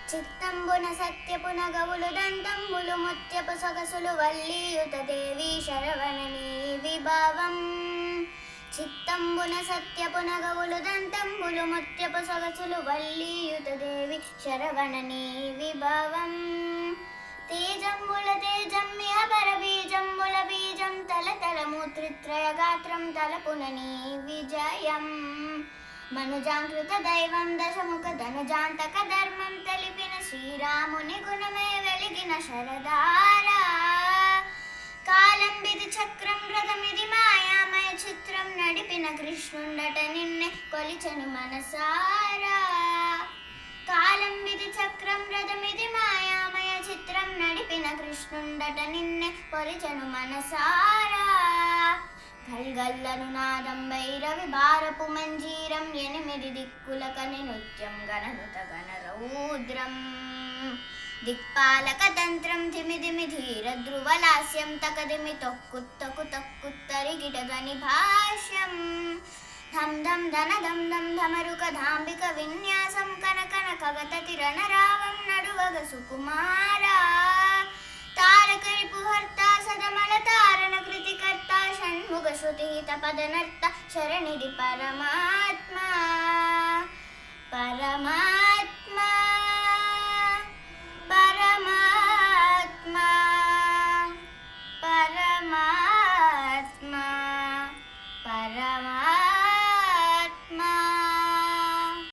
చిత్తంబున సత్యపు నగవులు దంతంబులు ముత్యపు సొగసులు వల్లీయుత దేవి శరవణని విభావం. చిత్తంబున సత్యపు నగవులు దంతంబులు ముత్యపు సొగసులు వల్లీయుత దేవి శరవణని విభావం. తేజంబుల తేజమ్మిహ పరబీజంబుల బీజం తలతలము త్రిత్రయ గాత్రం తలపునని విజయం. మనుజాంకృత దైవం దశముఖ ధనుజాంతక ధర్మం తెలిపిన శ్రీరాముని గుణమే వెలిగిన శరదారా. కాలంబిది చక్రం రథమిది మాయామయ చిత్రం నడిపిన కృష్ణుండట నిన్నే కొలిచెను మనసారా. కాలంబిది చక్రం రథమిది మాయామయ చిత్రం నడిపిన కృష్ణుండట నిన్నే కొలిచెను మనసారా. గల్గల్లను నాదం భైరవి భారపు మంజీరం ఎనిమిది దిక్కులకని నృత్యం గణనుత గణరౌద్రం. దిక్పాలక తంత్రం ధిమిధిమి ధీర ధ్రువలాస్యం తకదిమి తొక్కుత్తకు తక్కుత్తరిగిటగని భాష్యం. ధం ధం ధన ధం ధం ధమరుక ధాంబిక విన్యాసం కనకన కగతతి రణరావం నడువగ సుకుమారా. తారకరిపుహర్త సదమల తారణ కృతికర్త షణ్ముఖ శ్రుతిహిత పదనర్త శరణిది పరమాత్మ.